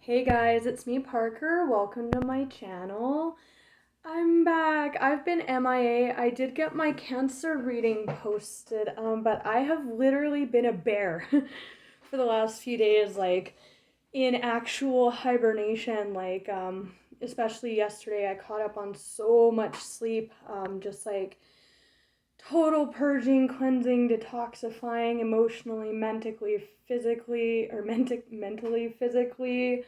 Hey guys, it's me Parker. Welcome to my channel. I'm back. I've been MIA. I did get my cancer reading posted, but I have literally been a bear for the last few days, like in actual hibernation. Especially yesterday, I caught up on so much sleep, just like total purging, cleansing, detoxifying emotionally, mentally, physically, or mentally, physically,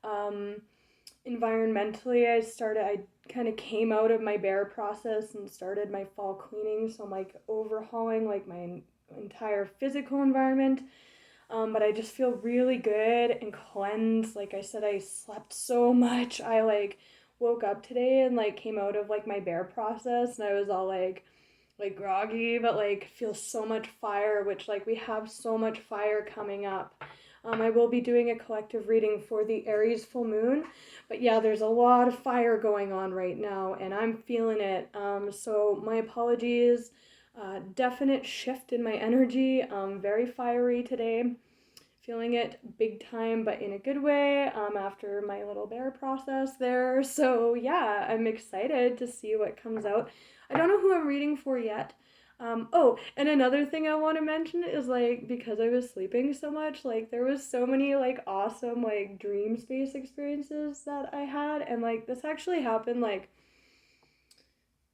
um, environmentally. I kind of came out of my bear process and started my fall cleaning. So I'm like overhauling like my entire physical environment. But I just feel really good and cleansed. Like I said, I slept so much. I like woke up today and like came out of like my bear process and I was all like groggy, but like feel so much fire, which like we have so much fire coming up. I will be doing a collective reading for the Aries full moon, but yeah, there's a lot of fire going on right now, and I'm feeling it. So my apologies. Definite shift in my energy. Very fiery today. Feeling it big time, but in a good way. After my little bear process there. So yeah, I'm excited to see what comes out. I don't know who I'm reading for yet. Oh, and another thing I want to mention is like because I was sleeping so much, like there was so many like awesome like dream space experiences that I had, and like this actually happened like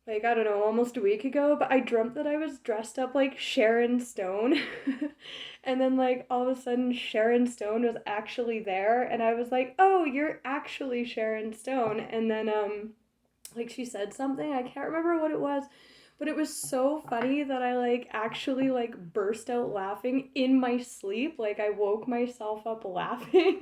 I don't know, almost a week ago, but I dreamt that I was dressed up like Sharon Stone. And then like all of a sudden Sharon Stone was actually there and I was like, "Oh, you're actually Sharon Stone." And then like she said something, I can't remember what it was, but it was so funny that I like actually like burst out laughing in my sleep. Like I woke myself up laughing.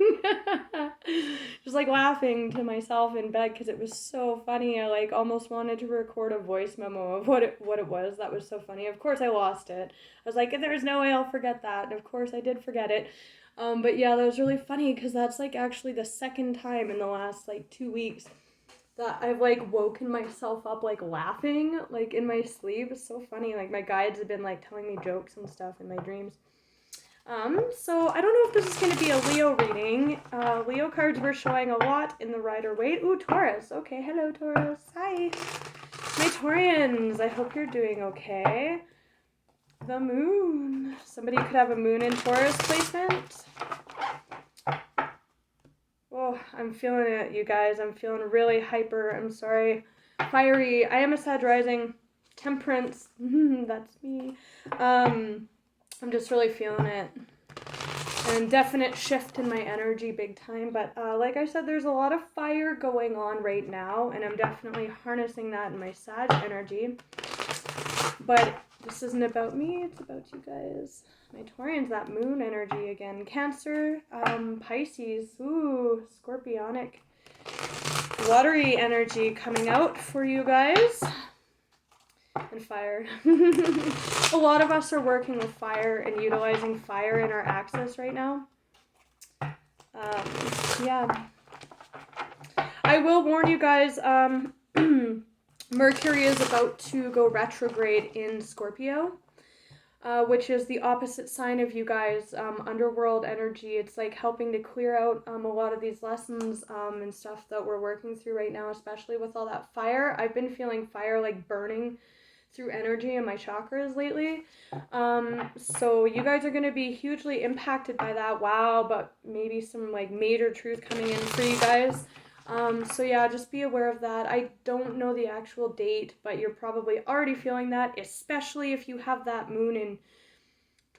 Just like laughing to myself in bed because it was so funny. I like almost wanted to record a voice memo of what it was. That was so funny. Of course I lost it. I was like, there's no way I'll forget that. And of course I did forget it. But yeah, that was really funny because that's like actually the second time in the last like 2 weeks that I've like woken myself up like laughing like in my sleep. It's so funny. Like my guides have been like telling me jokes and stuff in my dreams. So I don't know if this is going to be a Leo reading. Leo cards were showing a lot in the Rider-Waite. Ooh, Taurus. Okay, hello Taurus. Hi. My Taurians, I hope you're doing okay. The moon. Somebody could have a moon in Taurus placement. Oh, I'm feeling it, you guys. I'm feeling really hyper. I'm sorry. Fiery. I am a Sag rising. Temperance. That's me. I'm just really feeling it. And definite shift in my energy big time. But like I said, there's a lot of fire going on right now. And I'm definitely harnessing that in my Sag energy. But this isn't about me. It's about you guys. My Taurians, that moon energy again. Cancer, Pisces, ooh, scorpionic, watery energy coming out for you guys. And fire. A lot of us are working with fire and utilizing fire in our axis right now. Yeah. I will warn you guys, Mercury is about to go retrograde in Scorpio. Which is the opposite sign of you guys, underworld energy. It's like helping to clear out a lot of these lessons and stuff that we're working through right now, especially with all that fire. I've been feeling fire like burning through energy in my chakras lately. So you guys are going to be hugely impacted by that. Wow, but maybe some like major truth coming in for you guys. So yeah, just be aware of that. I don't know the actual date, but you're probably already feeling that, especially if you have that moon in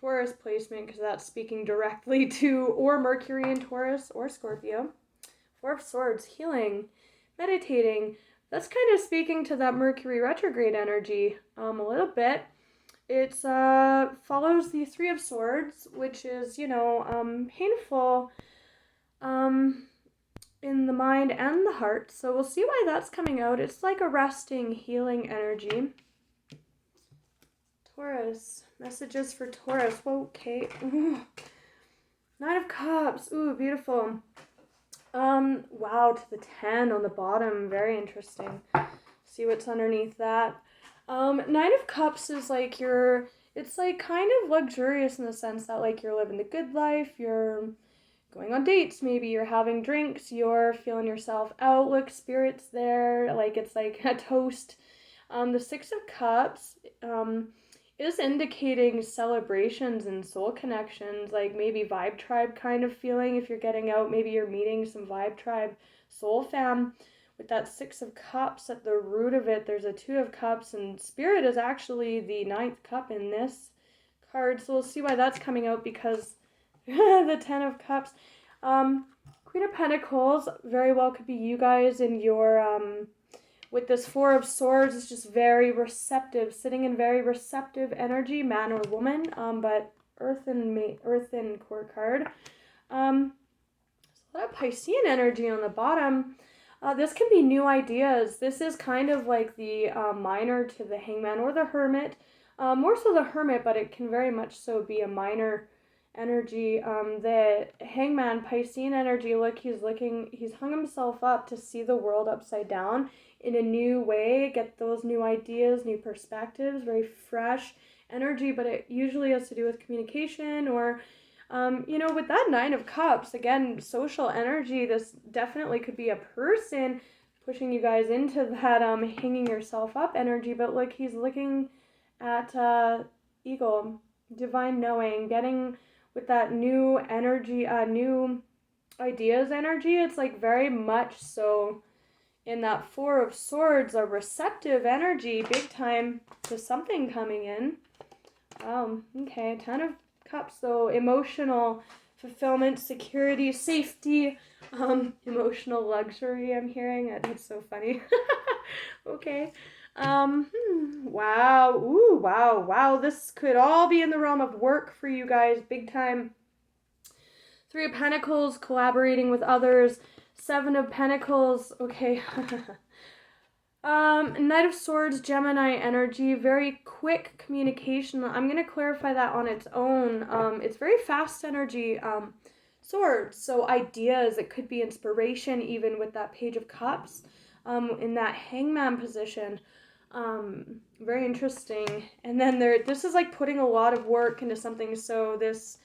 Taurus placement, because that's speaking directly to or Mercury in Taurus or Scorpio. Four of Swords, healing, meditating. That's kind of speaking to that Mercury retrograde energy a little bit. It follows the Three of Swords, which is, painful in the mind and the heart. So we'll see why that's coming out. It's like a resting, healing energy. Taurus. Messages for Taurus. Whoa, okay. Ooh. Knight of Cups. Ooh, beautiful. Wow, to the 10 on the bottom. Very interesting. See what's underneath that. Knight of Cups is like it's like kind of luxurious in the sense that like you're living the good life, you're going on dates, maybe you're having drinks, you're feeling yourself out, look, Spirit's there, like it's like a toast. The Six of Cups is indicating celebrations and soul connections, like maybe vibe tribe kind of feeling if you're getting out, maybe you're meeting some vibe tribe soul fam. With that Six of Cups at the root of it, there's a Two of Cups, and Spirit is actually the ninth cup in this card, so we'll see why that's coming out, because the Ten of Cups. Queen of Pentacles very well could be you guys in your, with this Four of Swords, it's just very receptive, sitting in very receptive energy, man or woman, but Earth and Core card. There's a lot of Piscean energy on the bottom. This can be new ideas. This is kind of like the minor to the Hangman or the Hermit. More so the Hermit, but it can very much so be a minor energy. The Hangman, Piscean energy, look, he's hung himself up to see the world upside down in a new way, get those new ideas, new perspectives, very fresh energy, but it usually has to do with communication or, with that Nine of Cups, again, social energy, this definitely could be a person pushing you guys into that hanging yourself up energy, but look, he's looking at Eagle, divine knowing, getting with that new energy, new ideas energy. It's like very much so in that Four of Swords, a receptive energy, big time, to something coming in. Okay, Ten of Cups, though, emotional fulfillment, security, safety, emotional luxury, I'm hearing. That's so funny. Okay. Wow. Ooh, wow. This could all be in the realm of work for you guys, big time. Three of Pentacles, collaborating with others. Seven of Pentacles, okay. Knight of Swords, Gemini energy, very quick communication. I'm going to clarify that on its own. It's very fast energy. Swords, so ideas, it could be inspiration even with that Page of Cups. In that Hangman position. Very interesting. And then this is like putting a lot of work into something, so this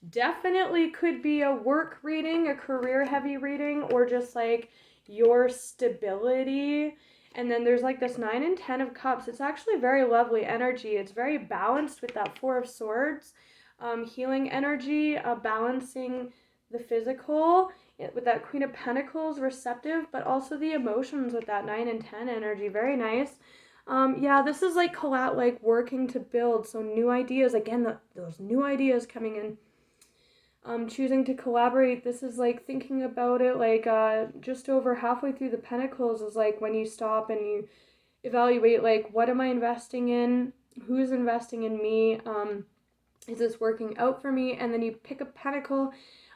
definitely could be a work reading, a career heavy reading, or just like your stability. And then there's like this 9 and 10 of Cups. It's actually very lovely energy. It's very balanced with that Four of Swords, healing energy, balancing the physical with that Queen of Pentacles, receptive, but also the emotions with that 9 and 10 energy. Very nice. This is like working to build. So new ideas, again, those new ideas coming in. Choosing to collaborate, this is like thinking about it, like just over halfway through the Pentacles is like when you stop and you evaluate, like, what am I investing in? Who's investing in me? Is this working out for me? And then you pick a pentacle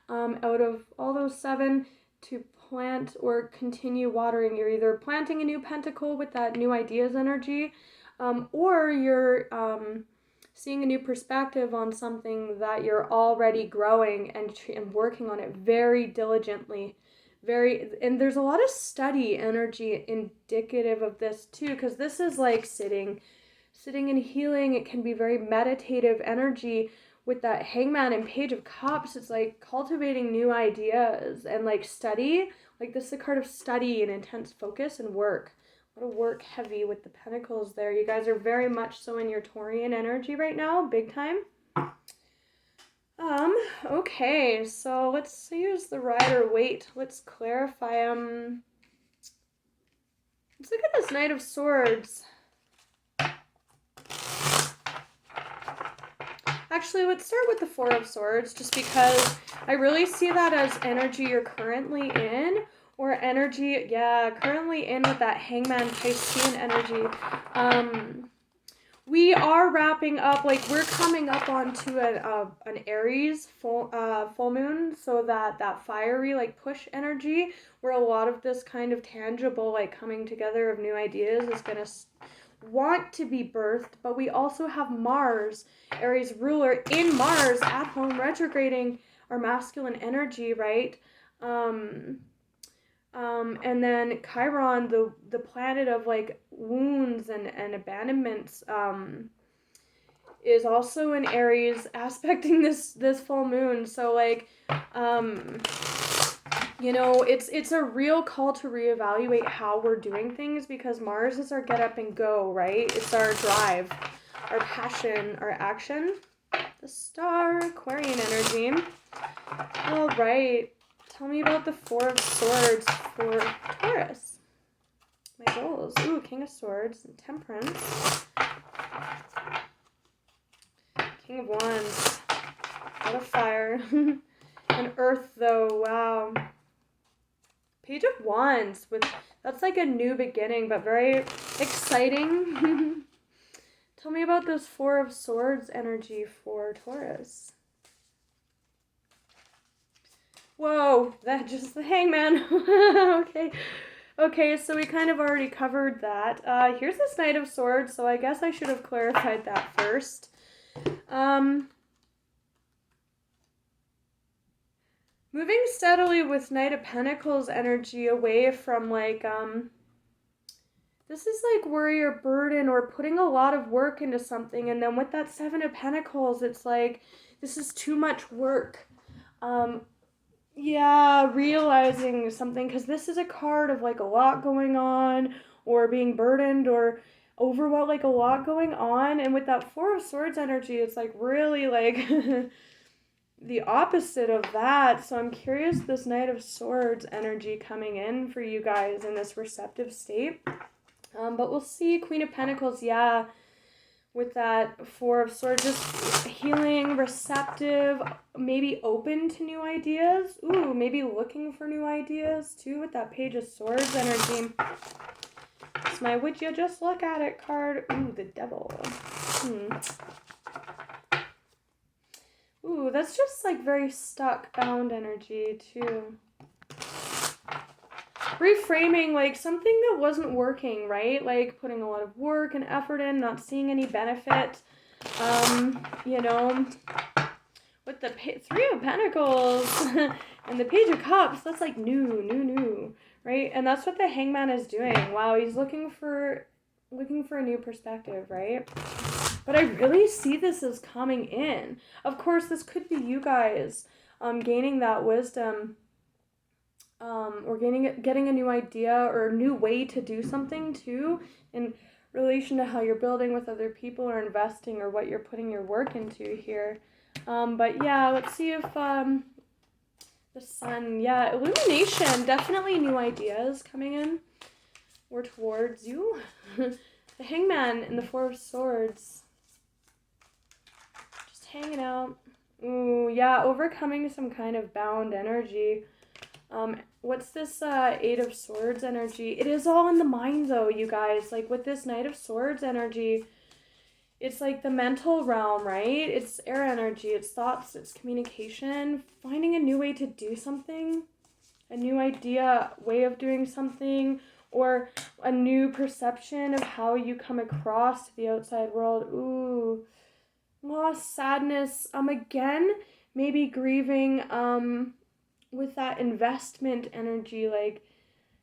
out of all those 7 to plant or continue watering. You're either planting a new pentacle with that new ideas energy, or you're seeing a new perspective on something that you're already growing and working on it very diligently. And there's a lot of study energy indicative of this too, because this is like sitting and healing. It can be very meditative energy with that Hangman and Page of Cups. It's like cultivating new ideas and like study. Like this is a card of study and intense focus and work. A lot of work heavy with the Pentacles there. You guys are very much so in your Taurian energy right now, big time. Okay, so let's use the Rider-Waite. Let's clarify. Let's look at this Knight of Swords. Actually, let's start with the Four of Swords, just because I really see that as energy you're currently in, or energy, currently in with that Hangman Piscean energy. We are wrapping up, like we're coming up onto an Aries full moon, so that fiery like push energy, where a lot of this kind of tangible like coming together of new ideas is gonna want to be birthed. But we also have Mars, Aries ruler, in Mars at home retrograding our masculine energy, right? And then Chiron, the planet of like wounds and abandonments, is also in Aries, aspecting this full moon. So like, you know, it's a real call to reevaluate how we're doing things, because Mars is our get up and go, right? It's our drive, our passion, our action. The star, Aquarian energy. All right. Tell me about the Four of Swords for Taurus. My goals. Ooh, King of Swords and Temperance. King of Wands. Out of fire. And Earth, though. Wow. Page of Wands. That's like a new beginning, but very exciting. Tell me about this Four of Swords energy for Taurus. Whoa, that just the Hangman. Okay, so we kind of already covered that. Here's this Knight of Swords, so I guess I should have clarified that first. Moving steadily with Knight of Pentacles energy away from like, this is like warrior burden or putting a lot of work into something. And then with that Seven of Pentacles, it's like, this is too much work. Yeah, realizing something, because this is a card of like a lot going on, or being burdened or overwhelmed, like a lot going on. And with that Four of Swords energy, it's like really like the opposite of that. So I'm curious, this Knight of Swords energy coming in for you guys in this receptive state. But we'll see. Queen of Pentacles, yeah. With that Four of Swords, just healing, receptive, maybe open to new ideas. Ooh, maybe looking for new ideas too with that Page of Swords energy. It's my would you just look at it card. Ooh, the Devil. Ooh, that's just like very stuck, bound energy too. Reframing like something that wasn't working, right? Like putting a lot of work and effort in, not seeing any benefit. You know, with the Three of Pentacles and the Page of Cups, that's like new, right? And that's what the Hangman is doing. Wow, he's looking for a new perspective, right? But I really see this as coming in. Of course, this could be you guys gaining that wisdom, or getting a new idea or a new way to do something too, in relation to how you're building with other people or investing or what you're putting your work into here. But yeah, let's see if the Sun, yeah, illumination, definitely new ideas coming in or towards you. The Hangman and the Four of Swords, just hanging out. Ooh, yeah, overcoming some kind of bound energy. What's this Eight of Swords energy? It is all in the mind though, you guys. Like with this Knight of Swords energy, it's like the mental realm, right? It's air energy, it's thoughts, it's communication, finding a new way to do something, a new idea, way of doing something, or a new perception of how you come across to the outside world. Ooh, loss, sadness, again, maybe grieving, with that investment energy, like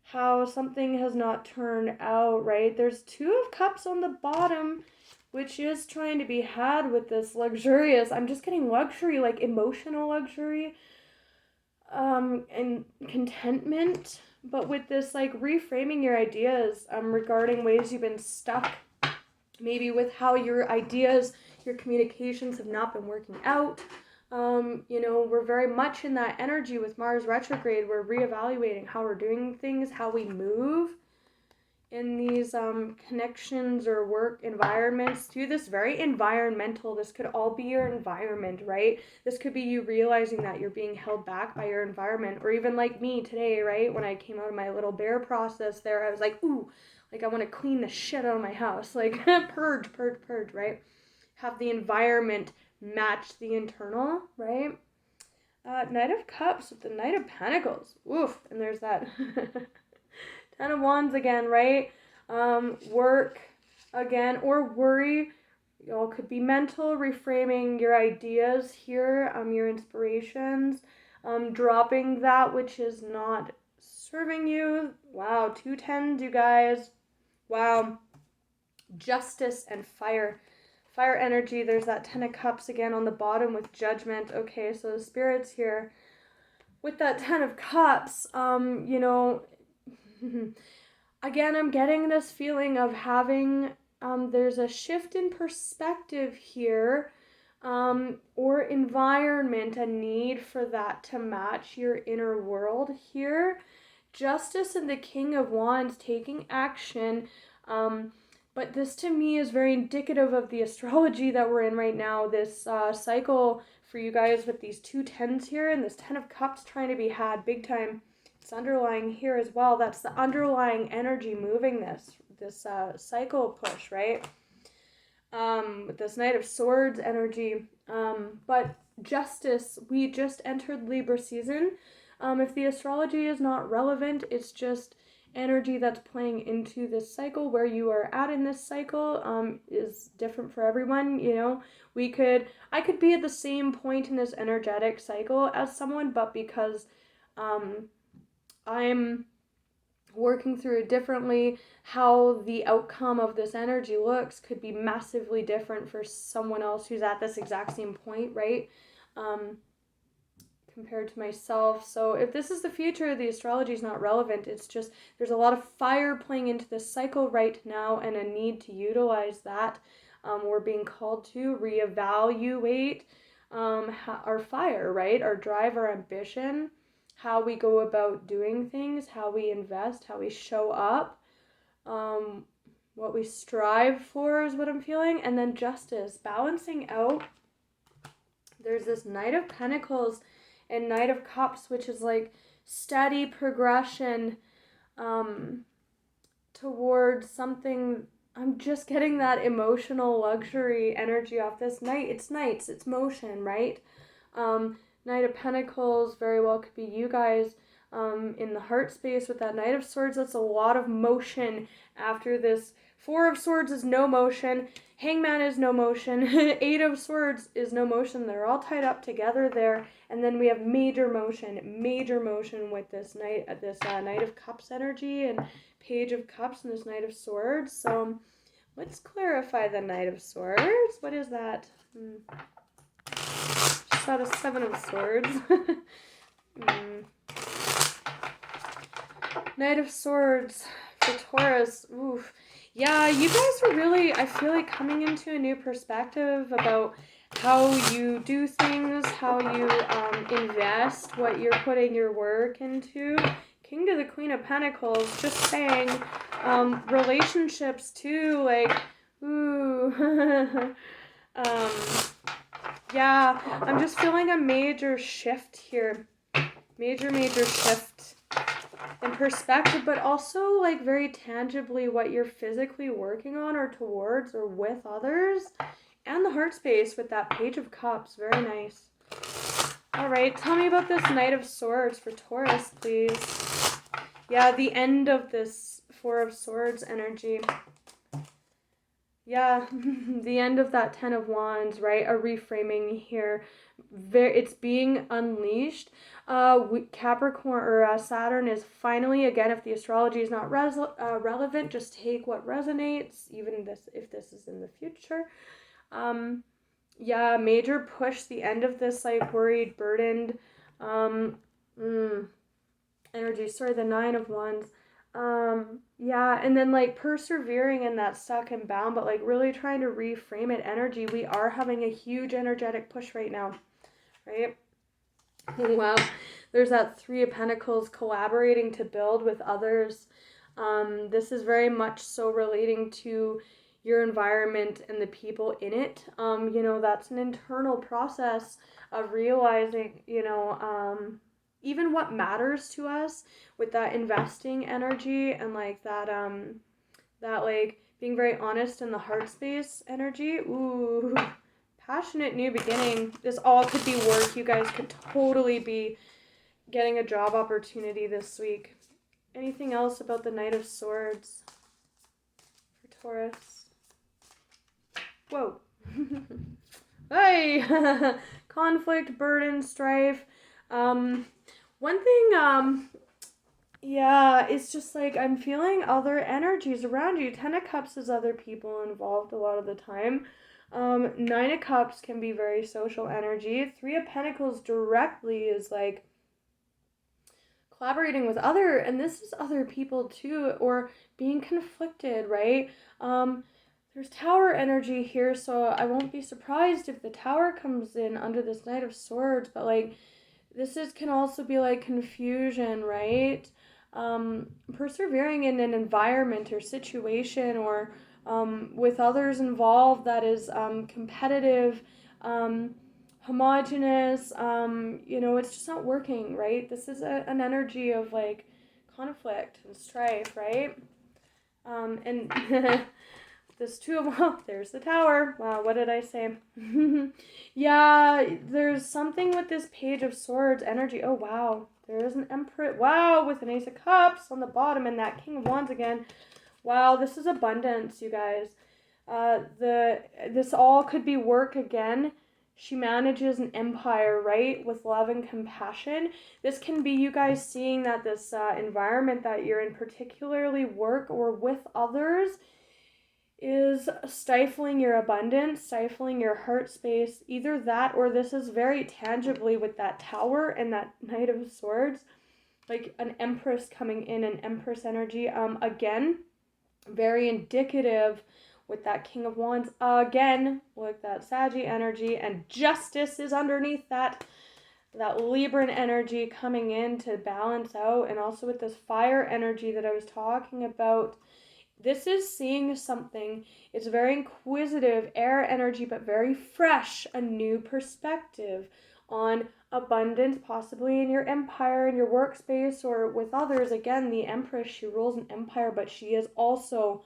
how something has not turned out, right? There's Two of Cups on the bottom, which is trying to be had with this luxurious, I'm just getting luxury, like emotional luxury, and contentment. But with this, like reframing your ideas, regarding ways you've been stuck, maybe with how your ideas, your communications have not been working out. You know, we're very much in that energy with Mars retrograde. We're reevaluating how we're doing things, how we move in these connections or work environments too. This very environmental, this could all be your environment, right? This could be you realizing that you're being held back by your environment, or even like me today, right? When I came out of my little bear process there, I was like, ooh, like I want to clean the shit out of my house, like purge, right? Have the environment match the internal, right? Knight of Cups with the Knight of Pentacles. Oof, and there's that Ten of Wands again, right? Work again, or worry. Y'all could be mental, reframing your ideas here, your inspirations, dropping that which is not serving you. Wow, 2 tens, you guys. Wow. Justice and fire. Fire energy, there's that 10 of Cups again on the bottom with Judgment. Okay, so the Spirit's here. With that 10 of Cups, you know, again, I'm getting this feeling of having, there's a shift in perspective here, or environment, a need for that to match your inner world here. Justice and the King of Wands taking action, but this to me is very indicative of the astrology that we're in right now, this cycle for you guys with these 2 10s here and this 10 of Cups trying to be had big time. It's underlying here as well. That's the underlying energy moving this cycle push, right? With this Knight of Swords energy. But justice, we just entered Libra season. If the astrology is not relevant, it's just energy that's playing into this cycle. Where you are at in this cycle is different for everyone. You know, I could be at the same point in this energetic cycle as someone, but because I'm working through it differently, how the outcome of this energy looks could be massively different for someone else who's at this exact same point, right? Compared to myself. So if this is the future, the astrology is not relevant. It's just there's a lot of fire playing into this cycle right now and a need to utilize that. We're being called to reevaluate our fire, right? Our drive, our ambition, how we go about doing things, how we invest, how we show up, what we strive for is what I'm feeling. And then justice, balancing out. There's this Knight of Pentacles and Knight of Cups, which is like steady progression towards something. I'm just getting that emotional luxury energy off this Knight. It's Knights, it's motion, right? Knight of Pentacles very well could be you guys in the heart space with that Knight of Swords. That's a lot of motion after this. 4 of Swords is no motion. Hangman is no motion. 8 of Swords is no motion. They're all tied up together there. And then we have major motion with this Knight of Cups energy and Page of Cups and this Knight of Swords. So let's clarify the Knight of Swords. What is that? Just out of 7 of Swords. Knight of Swords for Taurus. Oof. Yeah, you guys are really, I feel like, coming into a new perspective about how you do things, how you invest, what you're putting your work into. King to the Queen of Pentacles, just saying, relationships too, like, ooh. Yeah, I'm just feeling a major shift here. Major shift in perspective, but also like very tangibly what you're physically working on or towards or with others. And the heart space with that Page of Cups. Very nice. All right, tell me about this Knight of Swords for Taurus, please. Yeah, the end of this 4 of Swords energy. Yeah, the end of that 10 of Wands, right? A reframing here. It's being unleashed. Capricorn or Saturn is finally, again, if the astrology is not relevant, just take what resonates, even if this is in the future. Yeah, major push, the end of this like worried, burdened energy. Sorry, the 9 of Wands. Yeah, and then like persevering in that stuck and bound, but like really trying to reframe it energy. We are having a huge energetic push right now, right? Wow, there's that 3 of Pentacles, collaborating to build with others. This is very much so relating to your environment and the people in it. You know, that's an internal process of realizing, you know, even what matters to us with that investing energy and like that like being very honest in the heart space energy. Ooh, passionate new beginning. This all could be work. You guys could totally be getting a job opportunity this week. Anything else about the Knight of Swords for Taurus? Whoa. Hey! Conflict, burden, strife. One thing, yeah, it's just like I'm feeling other energies around you. 10 of Cups is other people involved a lot of the time. Nine of Cups can be very social energy. Three of Pentacles directly is like collaborating with and this is other people too, or being conflicted, right? There's Tower energy here, so I won't be surprised if the Tower comes in under this Knight of Swords, but like can also be like confusion, right? Persevering in an environment or situation or with others involved that is competitive, homogenous, it's just not working, right? This is an energy of like conflict and strife, right? And this two of, well, there's the Tower. Wow, what did I say? Yeah, there's something with this Page of Swords energy. Oh, wow. There is an Empress. Wow, with an Ace of Cups on the bottom and that King of Wands again. Wow, this is abundance, you guys. This all could be work again. She manages an empire, right, with love and compassion. This can be you guys seeing that this environment that you're in, particularly work or with others, is stifling your abundance, stifling your heart space. Either that or this is very tangibly with that Tower and that Knight of Swords, like an Empress coming in, an Empress energy. Again, very indicative with that King of Wands, again, with that Saggy energy, and Justice is underneath that Libran energy coming in to balance out, and also with this fire energy that I was talking about. This is seeing something. It's very inquisitive, air energy, but very fresh, a new perspective on abundance, possibly in your empire, in your workspace, or with others. Again, the Empress, she rules an empire, but she is also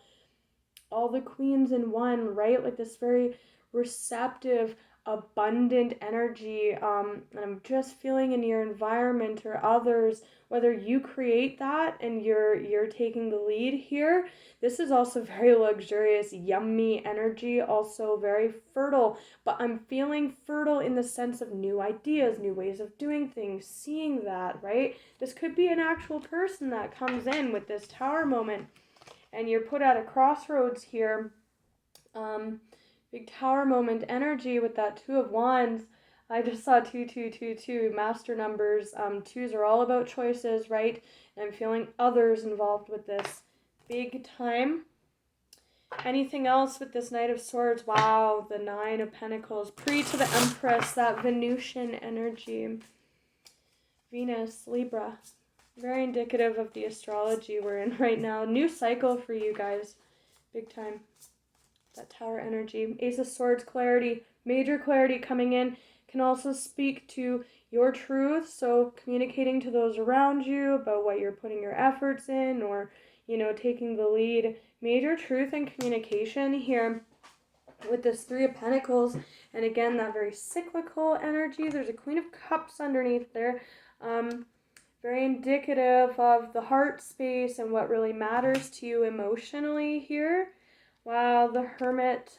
all the queens in one, right? Like this very receptive, abundant energy. And I'm just feeling in your environment or others, whether you create that and you're taking the lead here. This is also very luxurious, yummy energy, also very fertile, but I'm feeling fertile in the sense of new ideas, new ways of doing things, seeing that, right? This could be an actual person that comes in with this Tower moment, and you're put at a crossroads here. Big Tower moment energy with that Two of Wands. I just saw 2222 master numbers. Twos are all about choices, right? And I'm feeling others involved with this big time. Anything else with this Knight of Swords? Wow, the Nine of Pentacles. Pre to the Empress, that Venusian energy. Venus, Libra. Very indicative of the astrology we're in right now. New cycle for you guys. Big time. That Tower energy. Ace of Swords, clarity. Major clarity coming in. Can also speak to your truth. So communicating to those around you about what you're putting your efforts in, or, taking the lead. Major truth and communication here with this Three of Pentacles. And again, that very cyclical energy. There's a Queen of Cups underneath there. Very indicative of the heart space and what really matters to you emotionally here. Wow, the Hermit.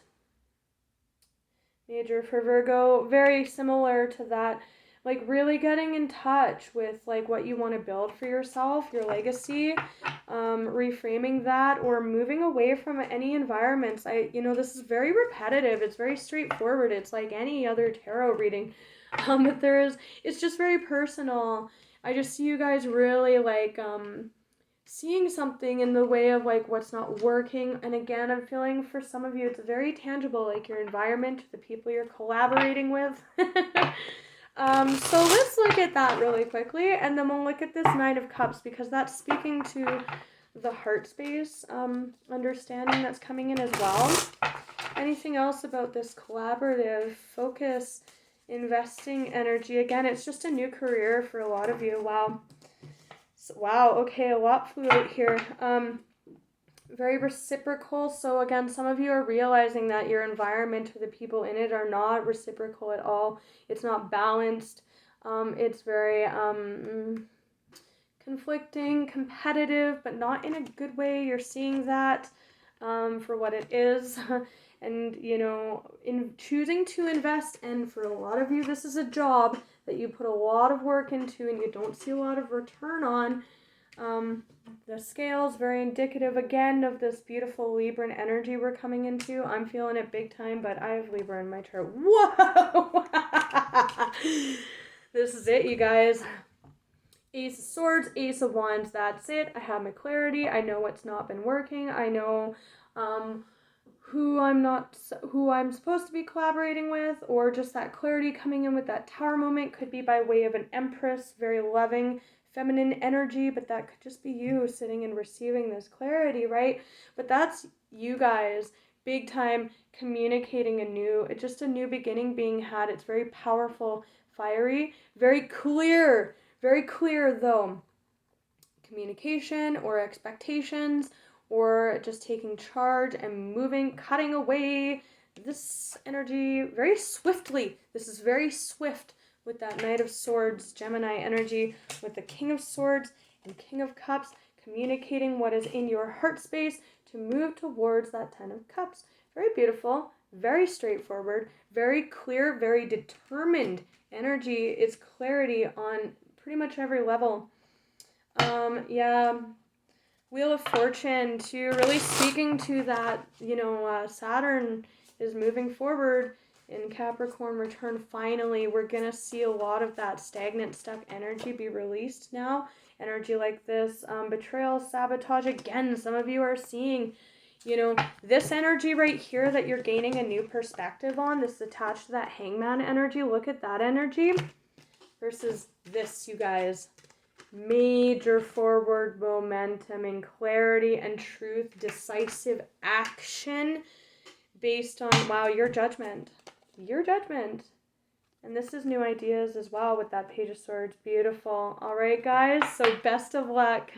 Major for Virgo. Very similar to that. Like really getting in touch with like what you want to build for yourself, your legacy, reframing that, or moving away from any environments. This is very repetitive. It's very straightforward. It's like any other tarot reading. But it's just very personal. I just see you guys really like seeing something in the way of like what's not working. And again, I'm feeling for some of you it's very tangible, like your environment, the people you're collaborating with. So let's look at that really quickly, and then we'll look at this Nine of Cups, because that's speaking to the heart space understanding that's coming in as well. Anything else about this collaborative focus, investing energy? Again, it's just a new career for a lot of you. Wow, okay, a lot flew out here. Very reciprocal. So again, some of you are realizing that your environment or the people in it are not reciprocal at all. It's not balanced. It's very conflicting, competitive, but not in a good way. You're seeing that for what it is. And, in choosing to invest, and for a lot of you, this is a job that you put a lot of work into and you don't see a lot of return on. The scales, very indicative again of this beautiful Libran energy we're coming into. I'm feeling it big time, but I have Libra in my chart. Whoa! This is it, you guys. Ace of Swords, Ace of Wands, that's it. I have my clarity. I know what's not been working. I know who I'm supposed to be collaborating with, or just that clarity coming in with that Tower moment. Could be by way of an Empress, very loving, feminine energy, but that could just be you sitting and receiving this clarity, right? But that's you guys, big time, communicating just a new beginning being had. It's very powerful, fiery, very clear though. Communication or expectations, or just taking charge and moving, cutting away this energy very swiftly. This is very swift with that Knight of Swords, Gemini energy, with the King of Swords and King of Cups, communicating what is in your heart space to move towards that Ten of Cups. Very beautiful, very straightforward, very clear, very determined energy. It's clarity on pretty much every level. Yeah, Wheel of Fortune, to really speaking to that, Saturn is moving forward in Capricorn return. Finally, we're gonna see a lot of that stagnant, stuck energy be released now. Energy like this, betrayal, sabotage. Again, some of you are seeing, this energy right here that you're gaining a new perspective on. This is attached to that Hangman energy. Look at that energy versus this, you guys. Major forward momentum and clarity and truth, decisive action based on, wow, your judgment. And this is new ideas as well with that Page of Swords. Beautiful. All right, guys, so best of luck.